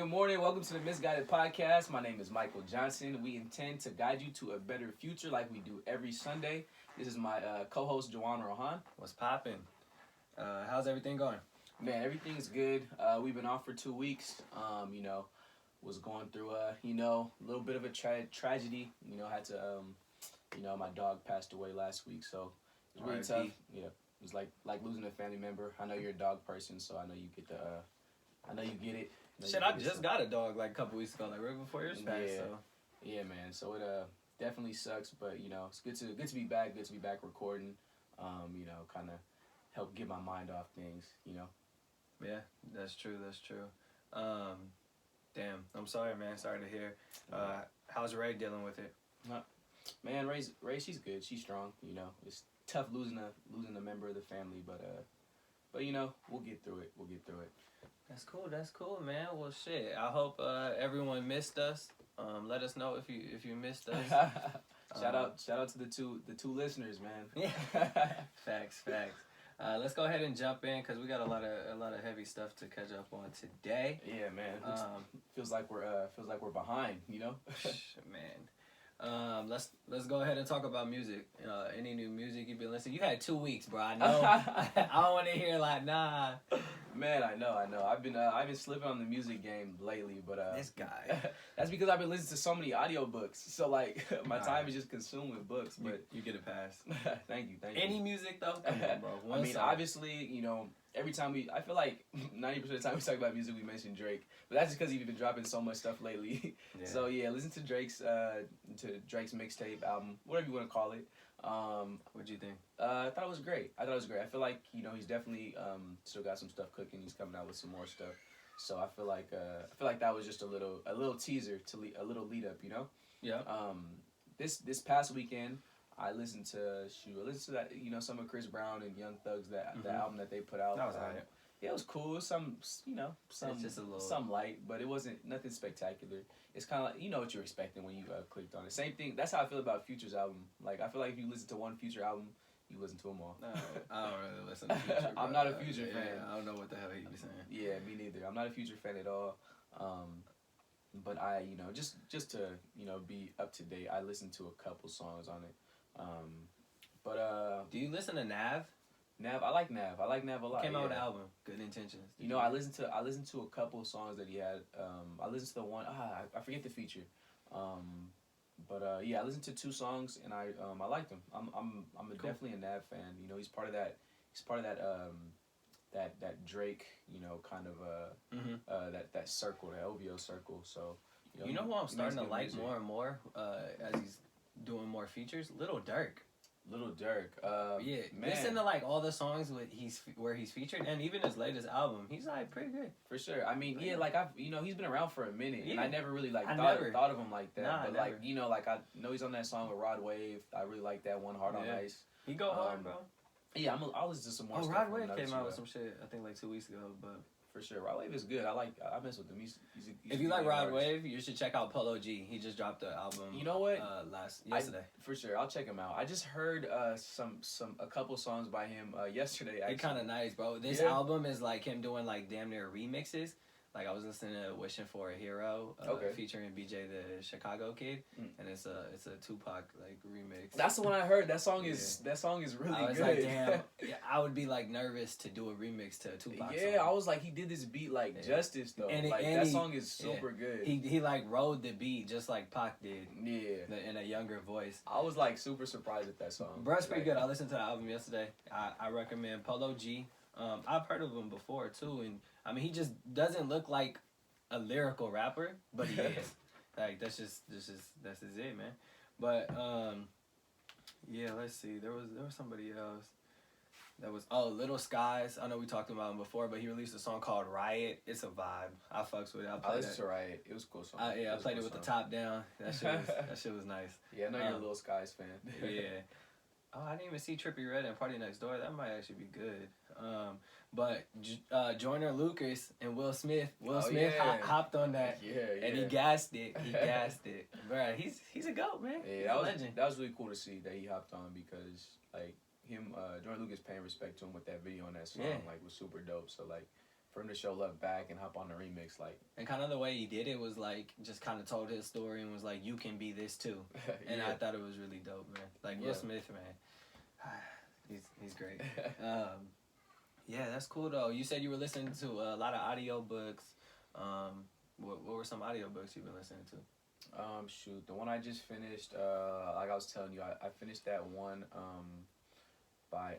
Good morning. Welcome to the Misguided Podcast. My name is Michael Johnson. We intend to guide you to a better future like we do every Sunday. This is my co-host, Juwan Rohan. What's poppin'? How's everything going? Man, everything's good. We've been off for 2 weeks. Was going through a little bit of a tragedy. Had to my dog passed away last week, so it was really tough. Yeah, it was like losing a family member. I know you're a dog person, so I know you get the. I know you get it. Shit, I just got a dog like a couple weeks ago, like right before yours passed. Yeah. So. Yeah, man. So it definitely sucks, but it's good to be back. Good to be back recording. Kind of help get my mind off things. Yeah, that's true. Damn, I'm sorry, man. Sorry to hear. How's Ray dealing with it? Man, Ray, she's good. She's strong. It's tough losing a member of the family, but we'll get through it. That's cool, man. Well, shit. I hope everyone missed us. Let us know if you missed us. Shout out to the two listeners, man. Facts. Let's go ahead and jump in because we got a lot of heavy stuff to catch up on today. Yeah, man. Feels like we're behind, Man. Let's go ahead and talk about music. Any new music you've been listening? You had 2 weeks, bro. I know. I don't want to hear like nah. Man, I know. I've been slipping on the music game lately, but this guy. That's because I've been listening to so many audiobooks. So like my time is just consumed with books. But you get a pass. Thank you. Any music though? Come on, bro. I mean, obviously, every time I feel like 90% of the time we talk about music, we mention Drake. But that's just because he's been dropping so much stuff lately. Yeah. So yeah, listen to Drake's mixtape album, whatever you want to call it. What'd you think? I thought it was great. I feel like he's definitely still got some stuff cooking. He's coming out with some more stuff. So I feel like that was just a little teaser a little lead up. Yeah. This past weekend, I listened to that some of Chris Brown and Young Thug's the album that they put out. That was alright. Yeah, it was cool. Some light, but it wasn't nothing spectacular. It's kind of like what you're expecting when you clicked on it. Same thing. That's how I feel about Future's album. Like I feel like if you listen to one Future album, you listen to them all. No, I don't really listen to Future. I'm not a Future fan. I don't know what the hell he was saying. Yeah, me neither. I'm not a Future fan at all. But I just to be up to date, I listened to a couple songs on it. Do you listen to Nav? Nav, I like Nav. I like Nav a lot. Came out with an album. Good Intentions. I listened to a couple songs that he had. I listened to the one. I forget the feature. I listened to 2 songs and I liked them. I'm cool. Definitely a Nav fan. He's part of that. He's part of that Drake. Kind of that circle, that OVO circle. So who I'm starting to like more and more as he's doing more features? Lil Durk. Yeah, man. Listen to like all the songs where he's featured, and even his latest album, he's like pretty good. For sure. I mean, yeah, like he's been around for a minute, and I never really thought of him like that. Nah, but I know he's on that song with Rod Wave. I really like that one, Hard on Ice. He go hard, bro. Yeah, I'll listen to some more stuff. Rod Wave came out with some shit, I think like 2 weeks ago, but. For sure, Rod Wave is good. I mess with him. He's if you like Rod Wave, you should check out Polo G. He just dropped the album. You know what? Yesterday. For sure, I'll check him out. I just heard a couple songs by him yesterday. Actually, it's kind of nice, bro. This album is like him doing like damn near remixes. Like I was listening to "Wishing for a Hero," featuring BJ the Chicago Kid, and it's a Tupac like remix. That's the one I heard. That song is really I was good. Like, damn, I would be like nervous to do a remix to a Tupac. Yeah, song. I was like, he did this beat like justice though. And that song is super good. He like rode the beat just like Pac did. Yeah, in a younger voice. I was like super surprised at that song. Bro, it's pretty good. I listened to the album yesterday. I recommend Polo G. I've heard of him before too, and I mean he just doesn't look like a lyrical rapper, but he is. Like that's just it, man. But yeah, let's see. There was somebody else that was Little Skies. I know we talked about him before, but he released a song called Riot. It's a vibe. I fucks with it. I listened to Riot. It was a cool song. I played it with the top down. That shit was nice. Yeah, I know you're a Little Skies fan. Yeah. Oh, I didn't even see Trippie Redd and Party Next Door. That might actually be good. But Joyner Lucas and Will Smith. Will Smith hopped on that. Yeah. And he gassed it. Bro, he's a GOAT, man. Yeah, that was a legend. That was really cool to see that he hopped on because like him, Joyner Lucas paying respect to him with that video on that song like was super dope. So like for him to show love back and hop on the remix, like. And kind of the way he did it was like just kind of told his story and was like, you can be this too. And Yeah. I thought it was really dope, man. Like Will Smith, man, he's great. Yeah, that's cool though. You said you were listening to a lot of audiobooks. What were some audiobooks you've been listening to? Shoot, the one I just finished, like I was telling you, I finished that one by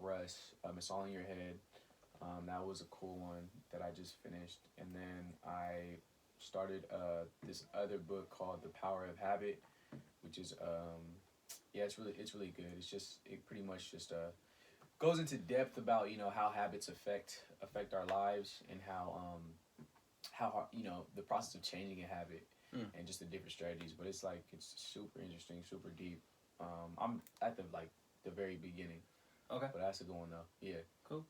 Russ. It's All in Your Head. That was a cool one that I just finished, and then I started this other book called The Power of Habit, which is it's really good. It pretty much just goes into depth about how habits affect our lives and how the process of changing a habit and just the different strategies. But it's super interesting, super deep. I'm at the very beginning. Okay. But that's a good one though. Yeah. Cool.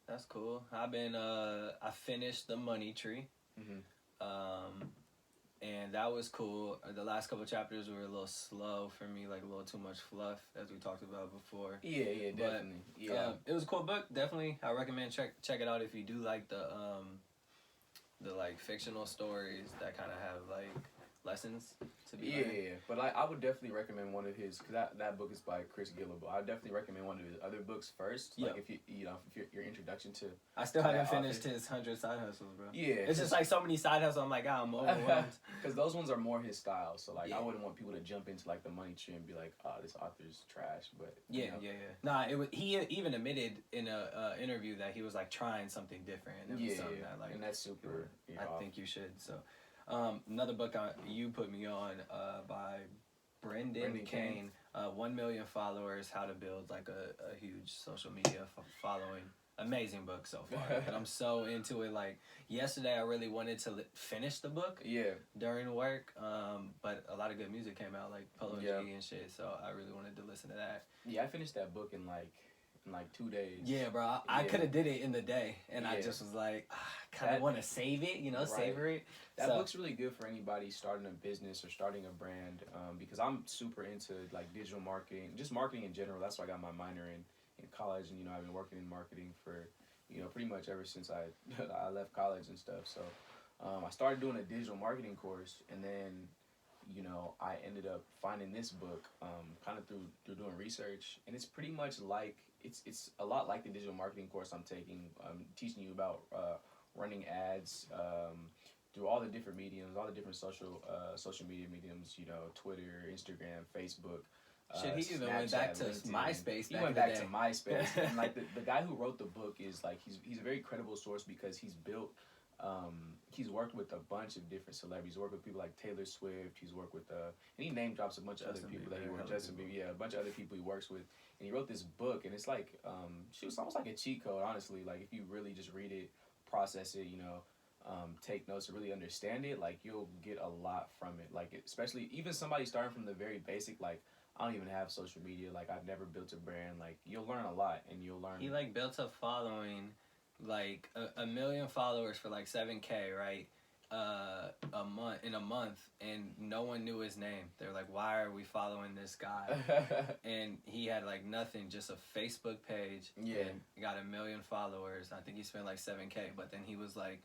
That's cool. I've been I finished The Money Tree. Mm-hmm. And that was cool. The last couple chapters were a little slow for me, like a little too much fluff, as we talked about before. Yeah, definitely. Yeah. It was a cool book. Definitely, I recommend check it out if you do like the like fictional stories that kind of have like lessons to be learned. Yeah. But I would definitely recommend one of his, because that book is by Chris Gillable. I would definitely recommend one of his other books first. Like if if your introduction to. I still haven't finished his 100 Side Hustles, bro. Yeah. It's just like so many side hustles. I'm like, I'm overwhelmed. Because those ones are more his style. So I wouldn't want people to jump into like the Money Tree and be like, oh, this author's trash. But yeah. Nah, he even admitted in a interview that he was like trying something different. And it was something that, like, and that's super. I think you should. So, another book you put me on by Brendan Kane, 1 Million Followers: How to Build like a huge social media following. Amazing book so far, and I'm so into it. Like yesterday, I really wanted to finish the book. Yeah. During work, but a lot of good music came out, like Polo G and shit. So I really wanted to listen to that. Yeah, I finished that book in like 2 days. Yeah, bro. I could have did it in the day, and I just was like, I kind of want to save it, savor it. That book's really good for anybody starting a business or starting a brand, because I'm super into like digital marketing, just marketing in general. That's why I got my minor in college, and I've been working in marketing for pretty much ever since I left college and stuff. So I started doing a digital marketing course, and then I ended up finding this book kind of through doing research, and it's pretty much like it's a lot like the digital marketing course I'm taking. I'm teaching you about running ads through all the different mediums, all the different social media mediums, Twitter, Instagram, Facebook. Shit, he even went back to MySpace. He went back to MySpace, and like the guy who wrote the book is like he's a very credible source because he's built. He's worked with a bunch of different celebrities. He's worked with people like Taylor Swift. He's worked with and he name drops a bunch of other people that he worked. Justin Bieber, a bunch of other people he works with, and he wrote this book, and it's like it's almost like a cheat code, honestly. Like if you really just read it, process it, take notes to really understand it, like you'll get a lot from it. Like especially even somebody starting from the very basic, like. I don't even have social media. Like I've never built a brand. Like you'll learn a lot, and you'll learn. He like built a following, like a million followers for like 7K, right? In a month, and no one knew his name. They're like, why are we following this guy? And he had like nothing, just a Facebook page. Yeah. And got 1 million followers. I think he spent like 7K. But then he was like,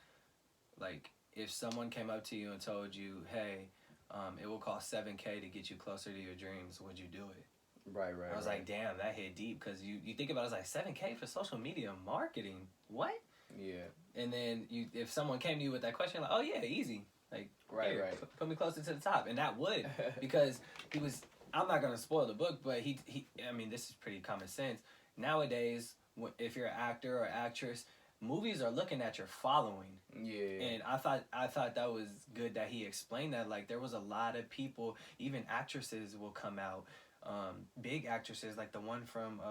if someone came up to you and told you, hey. It will cost 7K to get you closer to your dreams. Would you do it? Right. I was like, damn, that hit deep because you think about it, it's like 7K for social media marketing. What? Yeah. And then if someone came to you with that question, like, oh yeah, easy. Like, right. Put me closer to the top, and that would because he was. I'm not gonna spoil the book, but he. I mean, this is pretty common sense nowadays. If you're an actor or actress. Movies are looking at your following. Yeah. And I thought that was good that he explained that. Like there was a lot of people, even actresses will come out, big actresses like the one from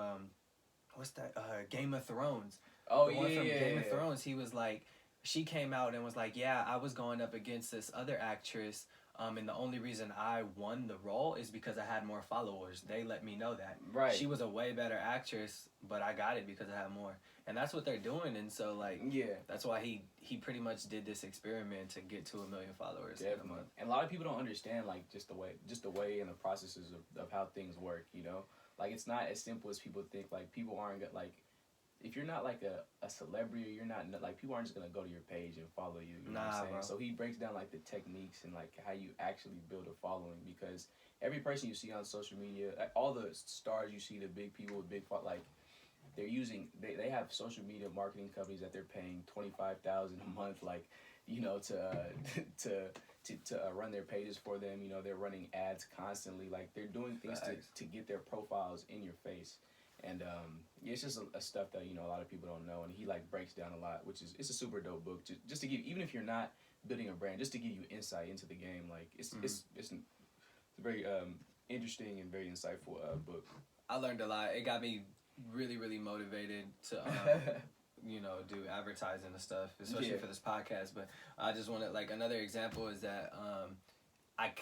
what's that? Game of Thrones. Oh the one from Game of yeah. Thrones. He was like, she came out and was like, yeah, I was going up against this other actress. And the only reason I won the role is because I had more followers. They let me know that. Right. She was a way better actress, but I got it because I had more. And that's what they're doing. And so, like, that's why he pretty much did this experiment to get to 1 million followers in a month. And a lot of people don't understand, like, just the way and the processes of how things work, Like, it's not as simple as people think. Like, people aren't, like, if you're not like a celebrity, or you're not like, people aren't just gonna go to your page and follow you. You know what I'm saying? Bro. So he breaks down like the techniques and like how you actually build a following, because every person you see on social media, like, all the stars you see, the big people with big like, they're using, they have social media marketing companies that they're paying $25,000 a month, like, you know, to run their pages for them. You know, they're running ads constantly, like they're doing things to get their profiles in your face. And it's just a stuff that, you know, a lot of people don't know, and he like breaks down a lot, which is, it's a super dope book, just to give, even if you're not building a brand, just to give you insight into the game. Like it's a very interesting and very insightful book. I learned a lot. It got me really, really motivated to you know, do advertising and stuff, especially for this podcast. But I just wanted, like, another example is that I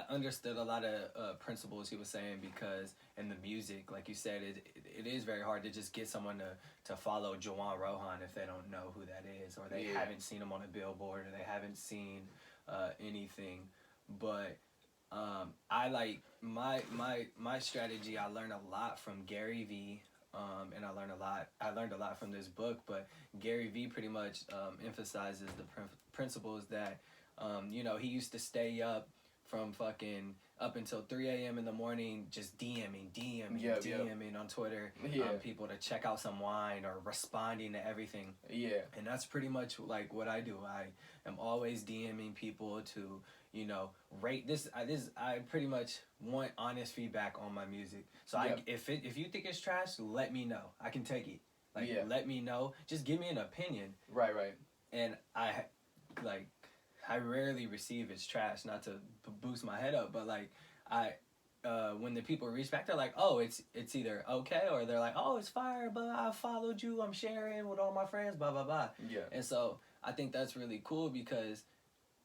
understood a lot of principles he was saying, because in the music, like you said, it is very hard to just get someone to follow Juwan Rohan if they don't know who that is, or they haven't seen him on a billboard, or they haven't seen anything. But I like my strategy. I learned a lot from Gary Vee. And I learned a lot from this book, but Gary Vee pretty much emphasizes the principles that, you know, he used to stay up from fucking up until 3 a.m. in the morning, just DMing on Twitter, people to check out some wine, or responding to everything. Yeah. And that's pretty much like what I do. I am always DMing people to, you know, rate this. I pretty much want honest feedback on my music. So if you think it's trash, let me know. I can take it. Like, let me know. Just give me an opinion. Right. And I rarely receive it's trash, not to boost my head up, but like when the people reach back, they're like, oh, it's either okay, or they're like, oh, it's fire, but I followed you, I'm sharing with all my friends, blah blah blah. Yeah. And so I think that's really cool, because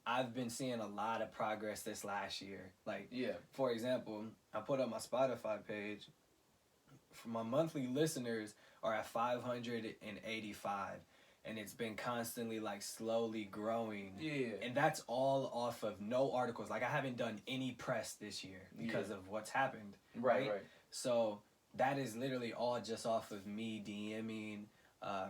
I've been seeing a lot of progress this last year. Like, for example, I put up my Spotify page. For my monthly listeners are at 585. And it's been constantly, like, slowly growing. Yeah. And that's all off of no articles. Like, I haven't done any press this year because of what's happened. Right. So that is literally all just off of me DMing,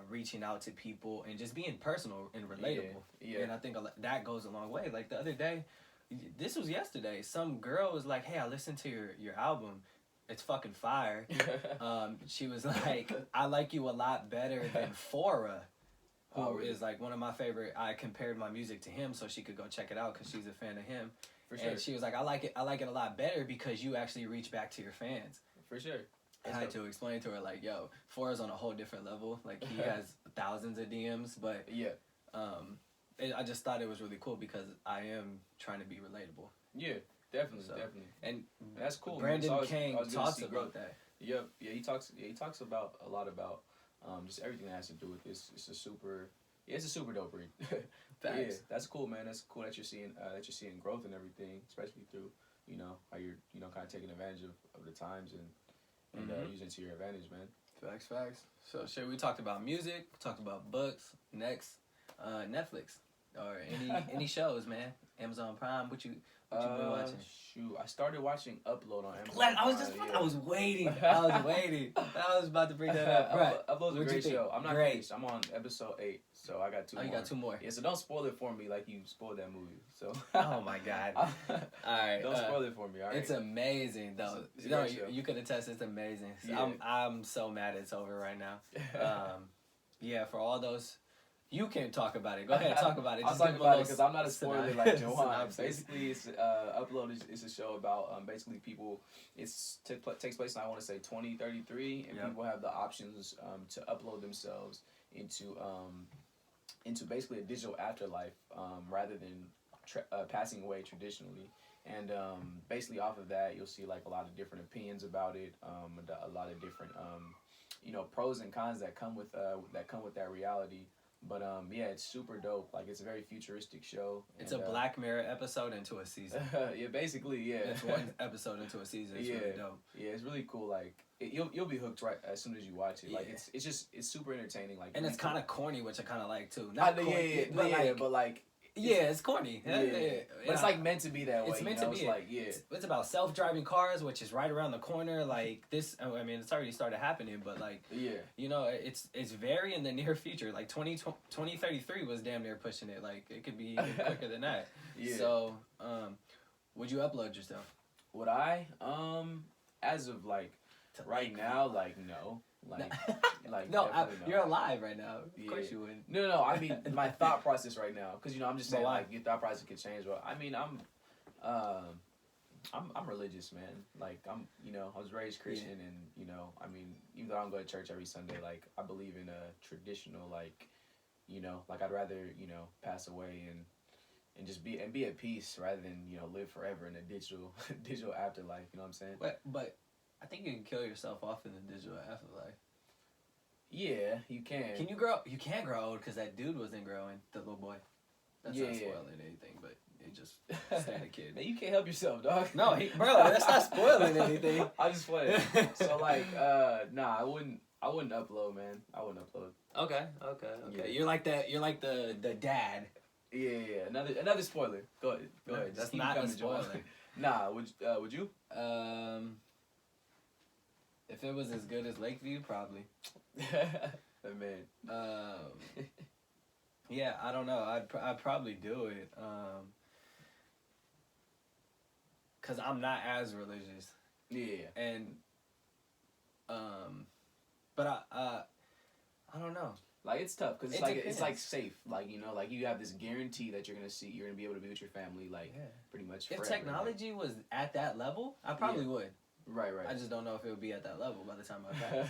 reaching out to people, and just being personal and relatable. Yeah. And I think that goes a long way. Like, the other day, this was yesterday, some girl was like, hey, I listened to your album. It's fucking fire. She was like, I like you a lot better than Fora, who is like one of my favorite. I compared my music to him so she could go check it out, because she's a fan of him. For sure. And she was like, I like it a lot better because you actually reach back to your fans. For sure. I had to explain to her, like, yo, Fora's on a whole different level. Like, he has thousands of DMs, but I just thought it was really cool, because I am trying to be relatable. Yeah, definitely. And that's cool. Brandon King talks about that. Yeah, he talks about a lot about just everything that has to do with this. It's a super dope read. Yeah, that's cool, man. That's cool that you're seeing growth and everything, especially through, you know, how you're, you know, kind of taking advantage of the times and using it to your advantage, man. Facts. So, we talked about music, talked about books. Next, Netflix or any shows, man. Amazon Prime. What you been watching? Shoot, I started watching Upload on Amazon. I was waiting. I was about to bring that up. Right. Upload's a great show. I'm not finished. I'm on episode 8, so I got 2 more. You got 2 more. Yeah, so don't spoil it for me like you spoiled that movie. So. Oh my God. All right. Don't spoil it for me. All right. It's amazing though. You could attest. It's amazing. Yeah. I'm so mad it's over right now. Yeah, for all those. You can talk about it. Go ahead, talk about it. I'll talk about it because I'm not a spoiler like Juwan. Basically, it's Upload is a show about basically people. It takes place in, I want to say, 2033, and people have the options to upload themselves into basically a digital afterlife rather than passing away traditionally. And basically off of that, you'll see like a lot of different opinions about it, a lot of different you know, pros and cons that come with that reality. But yeah, it's super dope. Like, it's a very futuristic show. It's a Black Mirror episode into a season. Yeah, basically, yeah. It's one episode into a season. It's really dope. Yeah, it's really cool. Like, you'll be hooked right as soon as you watch it. Like, it's super entertaining. Like, and it's kind of corny, which I kind of like too. Not corny, but it's corny. Yeah. But it's like meant to be that way. It's meant to be. It's like, yeah. It's about self-driving cars, which is right around the corner. Like this, I mean, it's already started happening, but like, yeah, you know, it's very in the near future. Like 2033 was damn near pushing it. Like it could be even quicker than that. Yeah. So, would you upload yourself? Would I? As of like right now, like no. Like no, no. You're alive right now. Of course you wouldn't. No. I mean, my thought process right now, because you know, I'm just saying, But why? like your thought process could change. But I mean, I'm religious, man. Like you know, I was raised Christian, and you know, I mean, even though I don't go to church every Sunday, like I believe in a traditional, like, you know, like I'd rather, you know, pass away and just be at peace rather than, you know, live forever in a digital afterlife. You know what I'm saying? But I think you can kill yourself off in the digital afterlife. Yeah, you can. Can you grow? You can't grow old because that dude wasn't growing. The little boy. That's not spoiling anything, but it just stayed a kid. Man, you can't help yourself, dog. No, bro, that's not spoiling anything. I just playing. So like, nah, I wouldn't upload, man. I wouldn't upload. Okay. Yeah. You're like the dad. Yeah. Another spoiler. Go ahead. That's not a spoiler. Nah, would you? If it was as good as Lakeview, probably. Man. Yeah, I don't know. I'd probably do it. Cause I'm not as religious. Yeah. And but I don't know. Like it's tough because It it's like safe. Like, you know, like you have this guarantee that you're gonna be able to be with your family, like pretty much forever. If technology was at that level, I probably would. Right. I just don't know if it would be at that level by the time I pass.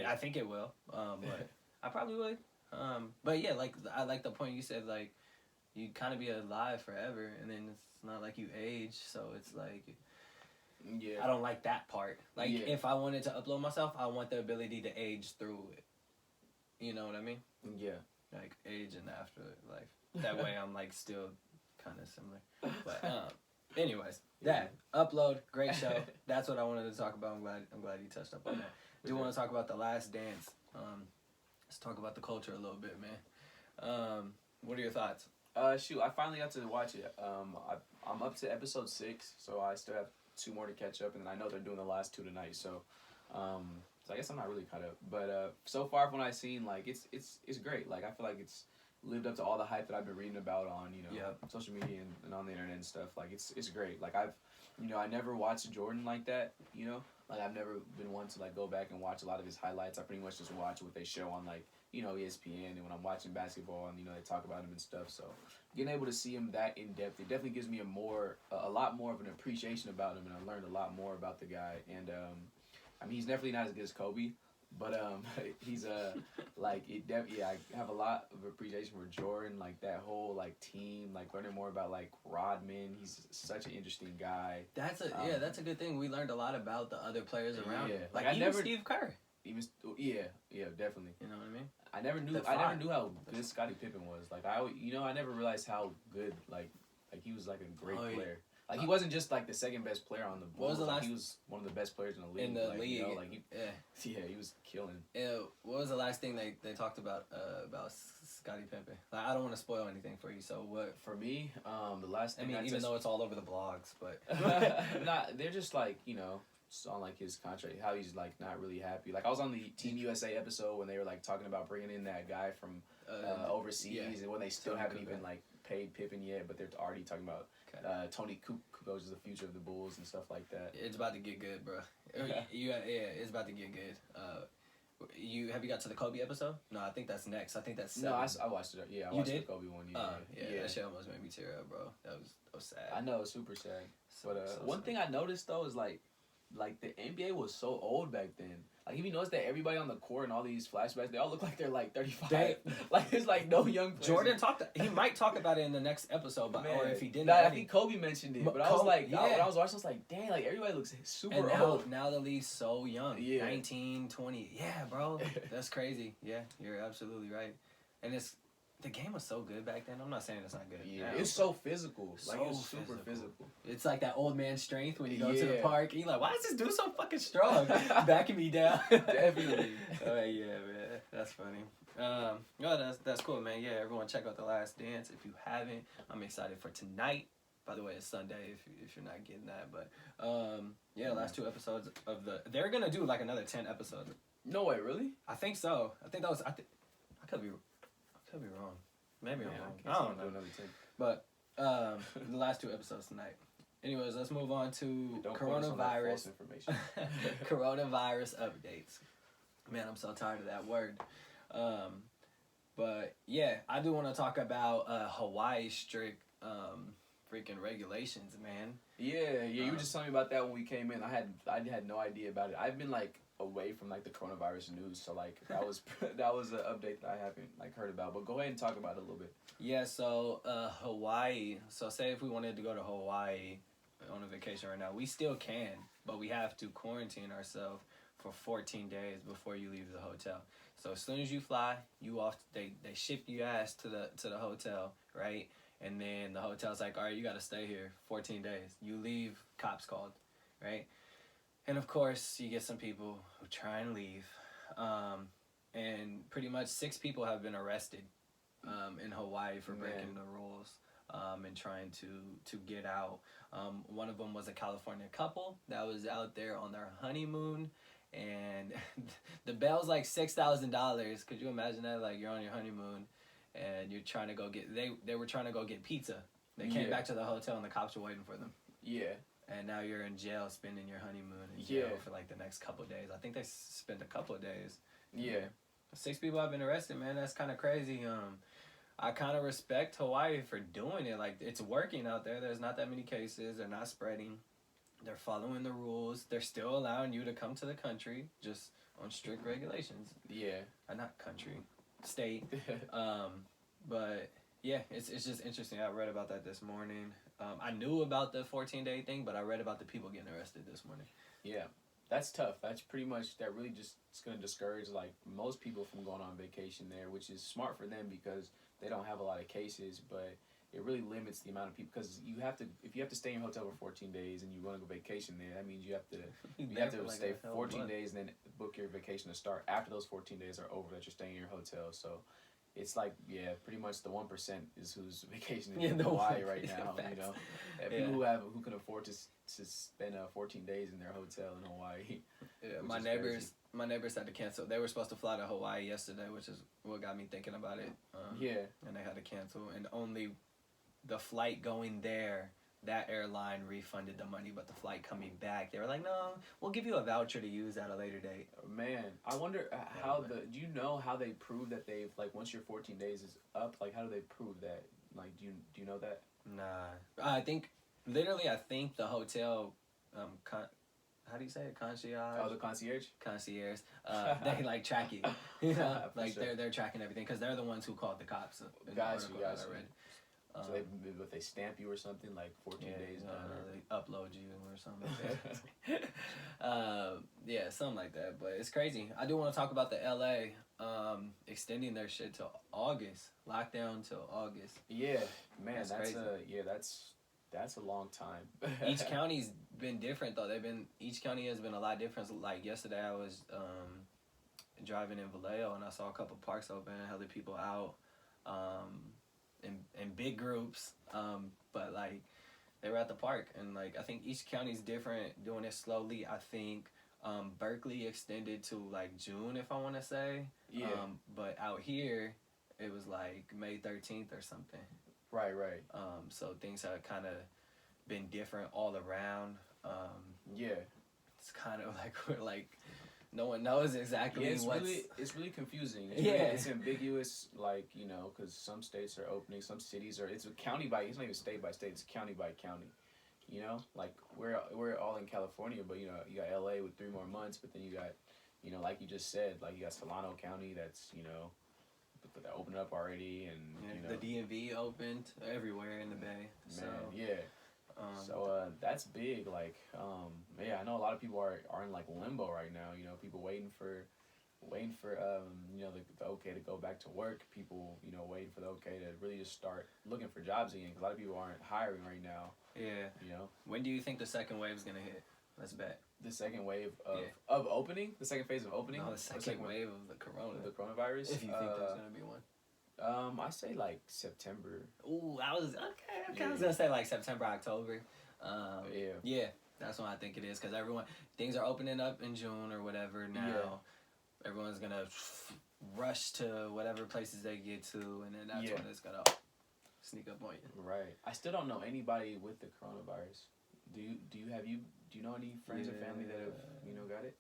I think it will. But I probably would. But yeah, like I like the point you said. Like you kind of be alive forever, and then it's not like you age. So it's like, I don't like that part. Like if I wanted to upload myself, I want the ability to age through it. You know what I mean? Yeah. Like age and afterlife. That way I'm like still kind of similar. But anyways, upload, great show. That's what I wanted to talk about. I'm glad you touched up on that. I do want to talk about The Last Dance. Let's talk about the culture a little bit, man. What are your thoughts? Shoot, I finally got to watch it. I'm up to episode 6, so I still have 2 more to catch up, and then I know they're doing the last 2 tonight. So I guess I'm not really caught up. But so far from what I've seen, like it's great. Like I feel like it's lived up to all the hype that I've been reading about on, you know, social media and on the internet and stuff. Like it's great. Like I never watched Jordan like that, you know. Like I've never been one to like go back and watch a lot of his highlights. I pretty much just watch what they show on like, you know, ESPN, and when I'm watching basketball and, you know, they talk about him and stuff. So being able to see him that in depth, it definitely gives me a lot more of an appreciation about him, and I learned a lot more about the guy. And I mean, he's definitely not as good as Kobe, but he's I have a lot of appreciation for Jordan, like that whole like team, like learning more about like Rodman. He's such an interesting guy. That's a good thing. We learned a lot about the other players around him. Like I never Steve Kerr. Definitely. You know what I mean? I never knew how good Scottie Pippen was. Like I never realized how good like he was like a great player. Like he wasn't just like the second best player on the Bulls. He was one of the best players in the league. You know, like he was killing. What was the last thing they talked about Scottie Pippen? Like, I don't want to spoil anything for you. So what? For me, the last thing. I mean, even though it's all over the blogs, but they're just like, you know, on like his contract, how he's like not really happy. Like I was on the Team USA episode when they were like talking about bringing in that guy from overseas, and when they still haven't even like paid Pippen yet, but they're already talking about Tony Kukoc is the future of the Bulls and stuff like that. It's about to get good, bro. It's about to get good. Have you got to the Kobe episode? No, I think that's next. I think that's 7. No, I watched it. Yeah, I watched the Kobe one. Yeah, that shit almost made me tear up, bro. That was sad. I know, it's super sad. But one thing I noticed though is like the NBA was so old back then. Like, if you notice that everybody on the court and all these flashbacks, they all look like they're like 35. Like, there's like no young players. Jordan he might talk about it in the next episode, or if he didn't. I think Kobe mentioned it, but I was like, when I was watching, I was like, dang, like everybody looks super old. Now the league's so young. 19, 20. Yeah, bro. That's crazy. Yeah, you're absolutely right. And the game was so good back then. I'm not saying it's not good. Yeah, it's so physical. Like, it's super physical. It's like that old man strength when you go to the park. You're like, why is this dude so fucking strong? Backing me down. Definitely. Oh, yeah, man. That's funny. No, that's cool, man. Yeah, everyone check out The Last Dance if you haven't. I'm excited for tonight. By the way, it's Sunday if you're not getting that, but yeah, last 2 episodes of they're gonna do like another 10 episodes. No way, really? I think so. I think that was I could be wrong. Maybe I'm wrong. I don't know. Another 10. But the last 2 episodes tonight. Anyways, let's move on to Don't coronavirus information. coronavirus updates. Man, I'm so tired of that word. But yeah, I do want to talk about Hawaii's strict freaking regulations, man. Yeah, you were just telling me about that when we came in. I had no idea about it. I've been like away from like the coronavirus news, so like that was an update that I haven't like heard about. But go ahead and talk about it a little bit. Yeah, so Hawaii. So say if we wanted to go to Hawaii on a vacation right now, we still can, but we have to quarantine ourselves for 14 days before you leave the hotel. So as soon as you fly, you off. They ship you ass to the hotel, right? And then the hotel's like, all right, you got to stay here 14 days. You leave, cops called, right? And of course, you get some people who try and leave. And pretty much 6 people have been arrested in Hawaii for breaking the rules and trying to get out. One of them was a California couple that was out there on their honeymoon. And the bail's like $6,000. Could you imagine that? Like you're on your honeymoon and you're trying to go get, they were trying to go get pizza. They came back to the hotel and the cops were waiting for them. Yeah. And now you're in jail spending your honeymoon in jail for like the next couple of days. I think they spent a couple of days. Yeah. 6 people have been arrested, man. That's kind of crazy. I kind of respect Hawaii for doing it. Like, it's working out there. There's not that many cases. They're not spreading. They're following the rules. They're still allowing you to come to the country, just on strict regulations. Yeah. Not country. State. But, yeah, it's just interesting. I read about that this morning. I knew about the 14-day thing, but I read about the people getting arrested this morning. Yeah. That's tough. That's pretty much, that really just, it's going to discourage, like, most people from going on vacation there, which is smart for them because they don't have a lot of cases, but it really limits the amount of people, because you have to, if you have to stay in a hotel for 14 days and you want to go vacation there, that means you have to like stay 14 days and then book your vacation to start after those 14 days are over that you're staying in your hotel. So it's like, yeah, pretty much the 1% is who's vacationing in Hawaii right now. You know, people who can afford to spend 14 days in their hotel in Hawaii. Yeah, my neighbors had to cancel. They were supposed to fly to Hawaii yesterday, which is what got me thinking about it. And they had to cancel, and only the flight going there, that airline refunded the money, but the flight coming back, they were like, no, we'll give you a voucher to use at a later date. Man, I wonder do you know how they prove that they've, like, once your 14 days is up, like, how do they prove that? Like, do you know that? Nah. I think the hotel, how do you say it? Concierge? Oh, the concierge? Concierge. They, like, track it. You know? Like, sure. They're tracking everything, because they're the ones who called the cops. Guys. So they stamp you or something, like 14 days done, or they upload you or something like that. Yeah, something like that. But it's crazy. I do want to talk about the LA extending their shit to August, lockdown till August. Yeah, man, that's crazy. That's a long time. Each county's been different though. Each county has been a lot different. Like yesterday, I was driving in Vallejo and I saw a couple parks open, hella people out. In big groups, but like they were at the park, and like I think each county's different, doing it slowly. I think Berkeley extended to like June, if I want to say. Yeah. But out here, it was like May 13th or something. Right. So things have kind of been different all around. Yeah. It's kind of like we're like. No one knows exactly it's really confusing. It's ambiguous, like, you know, because some states are opening, some cities are, it's county by, it's not even state by state, it's county by county, you know? Like, we're all in California, but, you know, you got LA with 3 more months, but then you got, you know, like you just said, like, you got Solano County that's, you know, that opened up already, and, you know. The DMV opened everywhere in the Bay. Man, so, yeah. So that's big. Like, yeah, I know a lot of people are in like limbo right now. You know, people waiting for you know, the okay to go back to work. People, you know, waiting for the okay to really just start looking for jobs again. Because a lot of people aren't hiring right now. Yeah. You know. When do you think the second wave is gonna hit? Let's bet. The second wave of opening? The second phase of opening? No, the second wave of the coronavirus? If you think there's going to be one. I say like September. Ooh, I was okay. I was gonna say like September, October. Yeah, that's when I think it is because things are opening up in June or whatever now. Yeah. Everyone's gonna rush to whatever places they get to, and then that's when it's gonna sneak up on you. Right. I still don't know anybody with the coronavirus. Do you know any friends or family that have got it?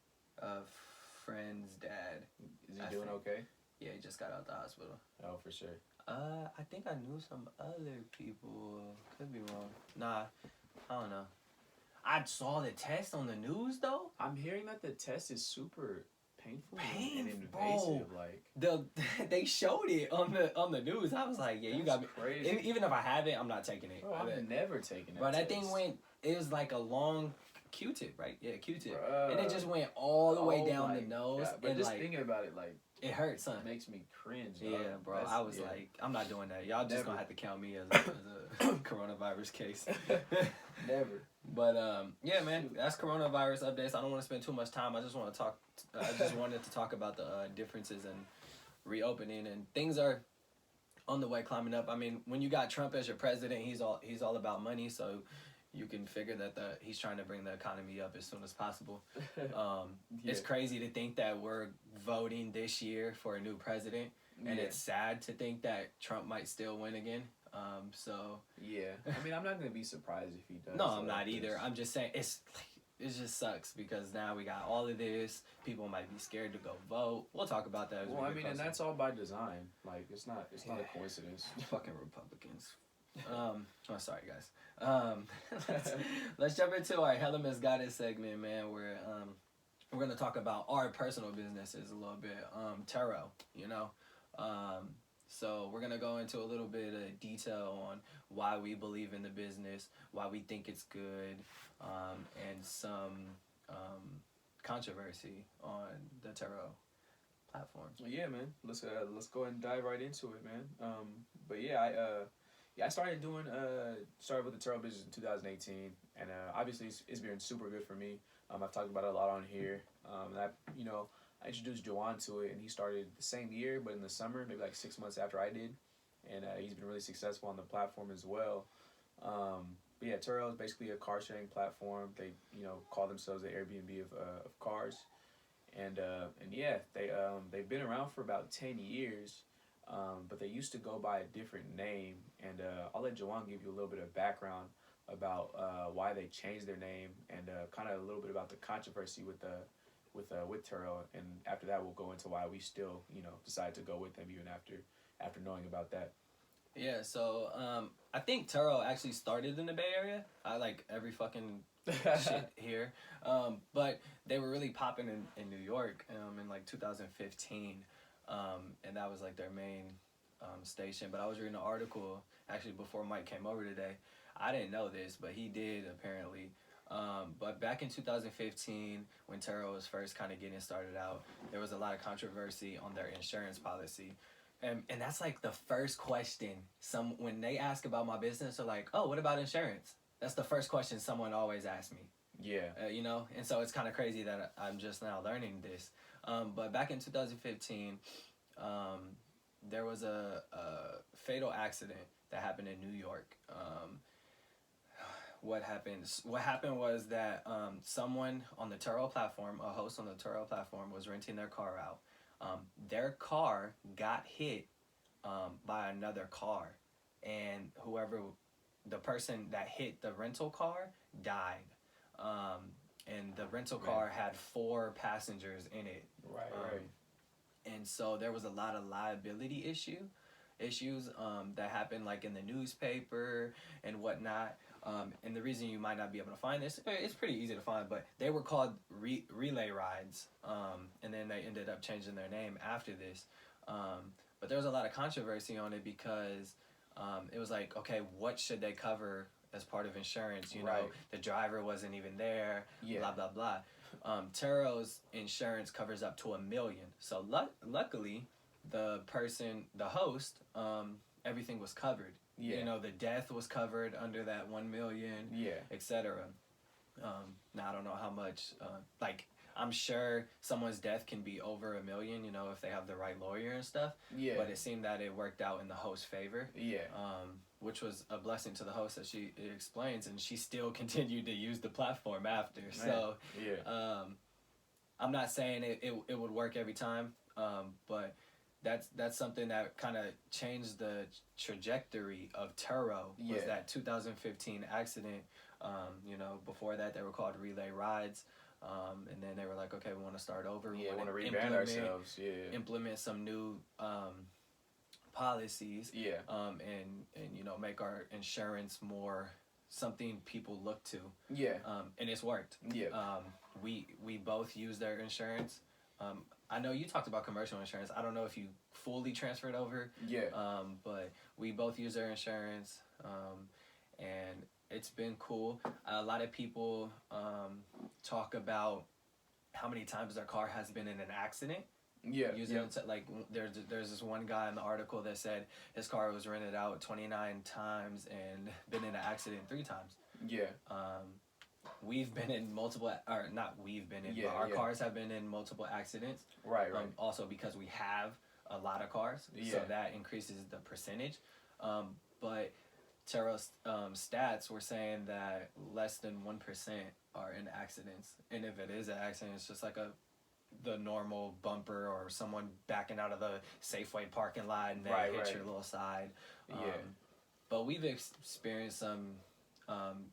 Friend's dad. Is he doing okay? Yeah, he just got out the hospital. Oh, for sure. I think I knew some other people. Could be wrong. Nah, I don't know. I saw the test on the news though. I'm hearing that the test is super painful and invasive. Bro. Like they showed it on the news. I was like, yeah, you got me. Crazy. Even if I have it, I'm not taking it. Bro, I'm never taking it. But that thing went. It was like a long Q-tip, right? Yeah, Q-tip, and it just went all the way down the nose. God. But and just like, thinking about it, like. It hurts, son. It makes me cringe. Yeah, bro. I was like, I'm not doing that. Y'all just gonna have to count me as a coronavirus case. Never. But yeah, man, that's coronavirus updates. I don't want to spend too much time. I just want to talk. I just wanted to talk about the differences and reopening, and things are on the way climbing up. I mean, when you got Trump as your president, he's all about money, so. You can figure that he's trying to bring the economy up as soon as possible. It's crazy to think that we're voting this year for a new president, and it's sad to think that Trump might still win again. Yeah, I mean, I'm not gonna be surprised if he does. No, I'm not either. I'm just saying it just sucks because now we got all of this. People might be scared to go vote. We'll talk about that. Well, I mean, and that's all by design. Like, it's not a coincidence. Fucking Republicans. Sorry guys. Let's jump into our Hella Misguided segment, man, where we're gonna talk about our personal businesses a little bit. Turo, so we're gonna go into a little bit of detail on why we believe in the business, why we think it's good, and some controversy on the Turo platform. Yeah, man. Let's go ahead and dive right into it, man. But yeah, I started with the Turo business in 2018, and obviously it's been super good for me. I've talked about it a lot on here. And I introduced Juwan to it, and he started the same year, but in the summer, maybe like 6 months after I did, and he's been really successful on the platform as well. But yeah, Turo is basically a car sharing platform. They call themselves the Airbnb of cars, and yeah, they've been around for about 10 years. But they used to go by a different name, and I'll let Juwan give you a little bit of background about why they changed their name, and kind of a little bit about the controversy with Turo, and after that we'll go into why we still decided to go with them even after knowing about that. Yeah, so I think Turo actually started in the Bay Area. I like every fucking shit here, but they were really popping in New York in like 2015. And that was like their main station. But I was reading an article actually before Mike came over today. I didn't know this, but he did apparently. But back in 2015, when Turo was first kind of getting started out, there was a lot of controversy on their insurance policy. And that's like the first question. When they ask about my business, they're like, "Oh, what about insurance?" That's the first question someone always asks me. Yeah. And so it's kind of crazy that I'm just now learning this. But back in 2015, there was a fatal accident that happened in New York. What happened was that someone on the Turo platform, a host on the Turo platform, was renting their car out. Their car got hit by another car, and the person that hit the rental car died. And the rental car had 4 passengers in it. Right. And so there was a lot of liability issues that happened like in the newspaper and whatnot. And the reason you might not be able to find this, it's pretty easy to find, but they were called relay rides. And then they ended up changing their name after this. But there was a lot of controversy on it because it was like, okay, what should they cover as part of insurance? The driver wasn't even there, blah, blah, blah. Turo's insurance covers up to $1 million. So luckily, the host, everything was covered. Yeah. The death was covered under that $1 million, etc. Now I don't know how much. Like I'm sure someone's death can be over $1 million, you know, if they have the right lawyer and stuff. Yeah. But it seemed that it worked out in the host's favor. Yeah. Which was a blessing to the host, as she explains, and she still continued to use the platform after. Man. So yeah. I'm not saying it would work every time, but that's something that kind of changed the trajectory of Turo. Was that 2015 accident? You know, before that they were called relay rides. And then they were like, okay, we want to start over. We want to rebrand ourselves. Yeah. Implement some new policies. Yeah. And you know, make our insurance more something people look to. Yeah. And it's worked. Yeah. We both use their insurance. I know you talked about commercial insurance. I don't know if you fully transferred over. Yeah. But we both use their insurance. And it's been cool. A lot of people talk about how many times their car has been in an accident. Yeah. Like there's this one guy in the article that said his car was rented out 29 times and been in an accident 3 times. Yeah. We've been in multiple, or not we've been in, but our cars have been in multiple accidents. Right. Also because we have a lot of cars, so that increases the percentage. But Turo's stats were saying that less than 1% are in accidents, and if it is an accident, it's just like the normal bumper or someone backing out of the Safeway parking lot and they hit your little side. But we've experienced some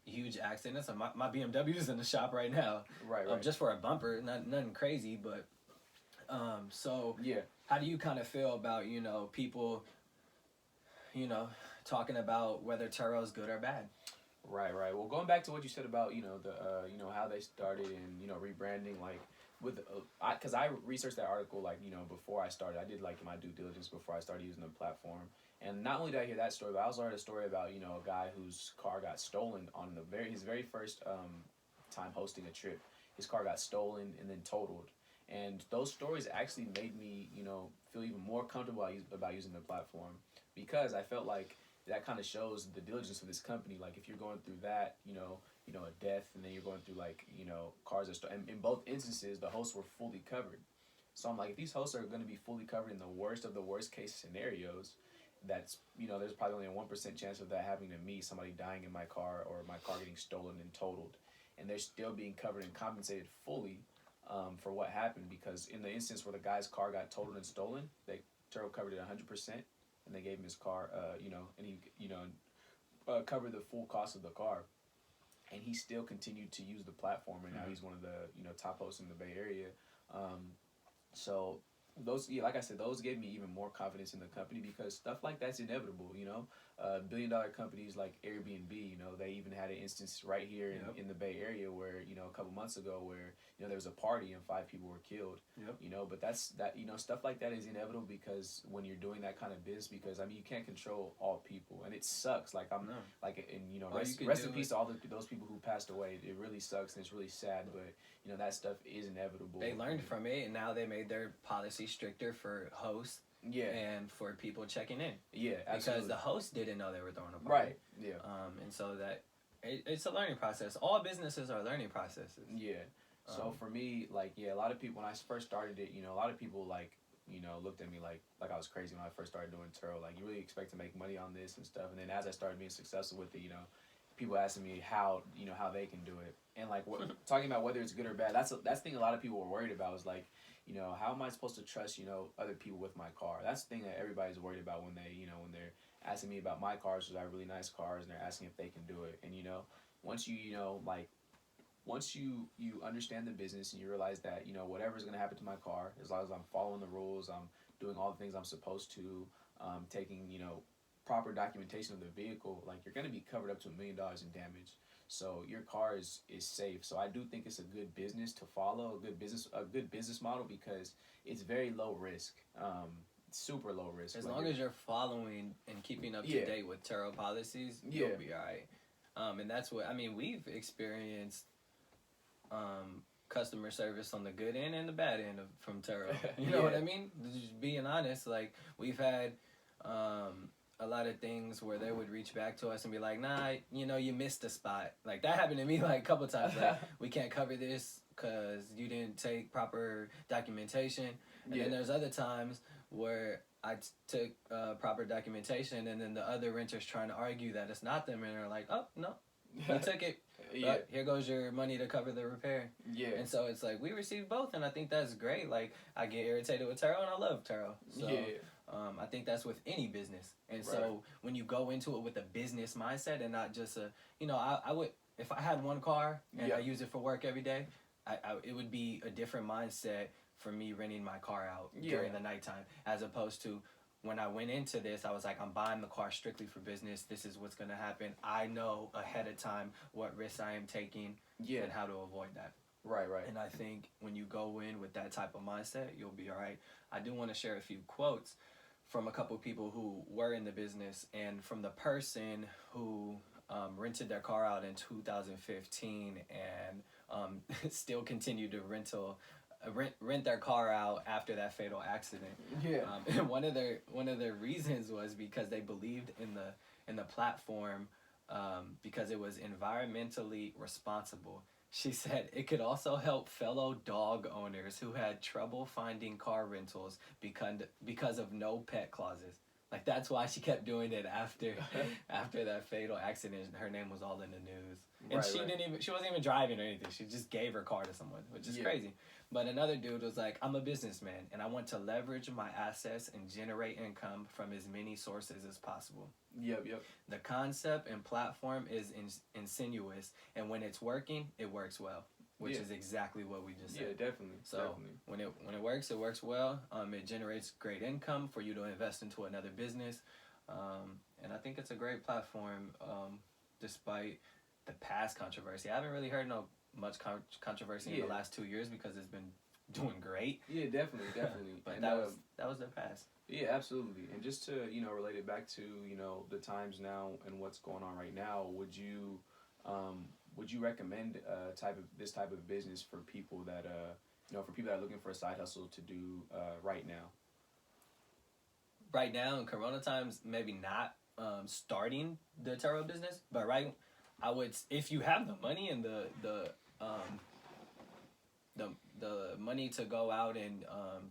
huge accidents. My BMW is in the shop right now. Right. Just for a bumper, nothing crazy, but so how do you kind of feel about, you know, people, you know, talking about whether Turo's good or bad? Right. Well, going back to what you said about, you know, the you know, how they started and, you know, rebranding, like with because I researched that article, like, you know, before I started. I did like my due diligence before I started using the platform. And not only did I hear that story, but I also heard a story about, you know, a guy whose car got stolen on his very first time hosting a trip. His car got stolen and then totaled. And those stories actually made me, you know, feel even more comfortable about using the platform, because I felt like that kind of shows the diligence of this company. Like if you're going through that, you know, a death, and then you're going through like, you know, cars that and in both instances the hosts were fully covered. So I'm like, if these hosts are going to be fully covered in the worst of the worst case scenarios, that's, you know, there's probably only a 1% chance of that happening to me, somebody dying in my car or my car getting stolen and totaled, and they're still being covered and compensated fully for what happened. Because in the instance where the guy's car got totaled and stolen, Turo covered it 100%, and they gave him his car, you know, and he, you know, covered the full cost of the car, and he still continued to use the platform, and now he's one of the, you know, top hosts in the Bay Area. So those, like I said, those gave me even more confidence in the company, because stuff like that's inevitable, you know. $1 billion companies like Airbnb, you know, they even had an instance right here in the Bay Area where, you know, a couple months ago where, you know, there was a party and 5 people were killed. You know, but that, you know, stuff like that is inevitable, because when you're doing that kind of business, because I mean, you can't control all people, and it sucks. Like like, and you know, rest in peace to all those people who passed away. It really sucks and it's really sad, but you know, that stuff is inevitable. They learned from it, and now they made their policy stricter for hosts. And for people checking in. Absolutely. Because the host didn't know they were throwing a party. And so that it's a learning process. All businesses are learning processes. So for me, like, a lot of people, when I first started it, you know, a lot of people like, you know, looked at me like I was crazy when I first started doing Turo. Like, you really expect to make money on this and stuff. And then as I started being successful with it, you know, people asking me how they can do it, and like talking about whether it's good or bad. That's the thing a lot of people were worried about, was like, you know, how am I supposed to trust, you know, other people with my car? That's the thing that everybody's worried about when they're asking me about my cars, because I have really nice cars, and they're asking if they can do it. And, you know, once you understand the business and you realize that, you know, whatever's going to happen to my car, as long as I'm following the rules, I'm doing all the things I'm supposed to, taking, you know, proper documentation of the vehicle, like, you're going to be covered up to $1 million in damage. So your car is safe. So I do think it's a good business to follow, a good business model, because it's very low risk, super low risk. As long as you're following and keeping up to date with Turo policies, you'll be all right. And that's what, I mean, we've experienced customer service on the good end and the bad end from Turo. You know what I mean? Just being honest, like, we've had a lot of things where they would reach back to us and be like, nah, you know, you missed a spot. Like that happened to me like a couple times. Like we can't cover this because you didn't take proper documentation. And then there's other times where I took proper documentation, and then the other renters trying to argue that it's not them, and they're like, oh no, you took it. Here goes your money to cover the repair. And so it's like we received both, and I think that's great. Like I get irritated with Turo, and I love Turo. So I think that's with any business. And so when you go into it with a business mindset and not just a, you know, I would, if I had one car and I use it for work every day, it would be a different mindset for me renting my car out during the nighttime, as opposed to when I went into this, I was like, I'm buying the car strictly for business. This is what's going to happen. I know ahead of time what risks I am taking and how to avoid that. Right. And I think when you go in with that type of mindset, you'll be all right. I do want to share a few quotes from a couple of people who were in the business, and from the person who rented their car out in 2015 and still continued to rent their car out after that fatal accident. And one of their reasons was because they believed in the platform because it was environmentally responsible. She said it could also help fellow dog owners who had trouble finding car rentals because of no pet clauses. Like that's why she kept doing it after that fatal accident. Her name was all in the news, and she wasn't even driving or anything. She just gave her car to someone, which is crazy. But another dude was like, I'm a businessman and I want to leverage my assets and generate income from as many sources as possible. The concept and platform is insinuous, and when it's working, it works well, which is exactly what we just said. Definitely. So when it works well. It generates great income for you to invest into another business, and I think it's a great platform. Despite the past controversy, I haven't really heard much controversy in the last 2 years because it's been doing great. Definitely. But and that was their past. Absolutely. And just to relate it back to the times now and what's going on right now, would you recommend this type of business for people that for people that are looking for a side hustle to do right now? Right now in Corona times, maybe not starting the Turo business, but I would, if you have the money and the money to go out and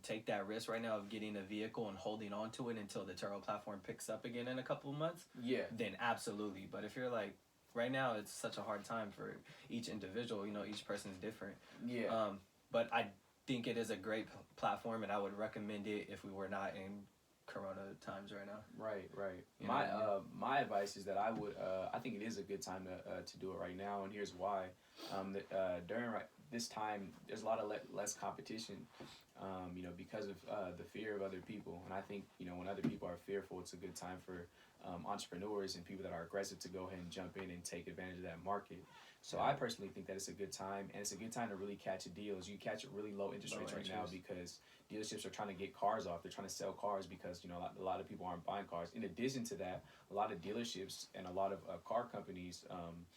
take that risk right now of getting a vehicle and holding on to it until the Turo platform picks up again in a couple of months, then absolutely. But if you're like, right now it's such a hard time for each individual, each person's different. But I think it is a great platform, and I would recommend it if we were not in Corona times right now. Right. My advice is that I think it is a good time to do it right now, and here's why. During this time, there's a lot of less competition, because of the fear of other people, and I think when other people are fearful, it's a good time for entrepreneurs and people that are aggressive to go ahead and jump in and take advantage of that market. So I personally think that it's a good time, and it's a good time to really catch deals. You catch really low interest rates right now because dealerships are trying to get cars off. They're trying to sell cars because a lot of people aren't buying cars. In addition to that, a lot of dealerships and a lot of car companies.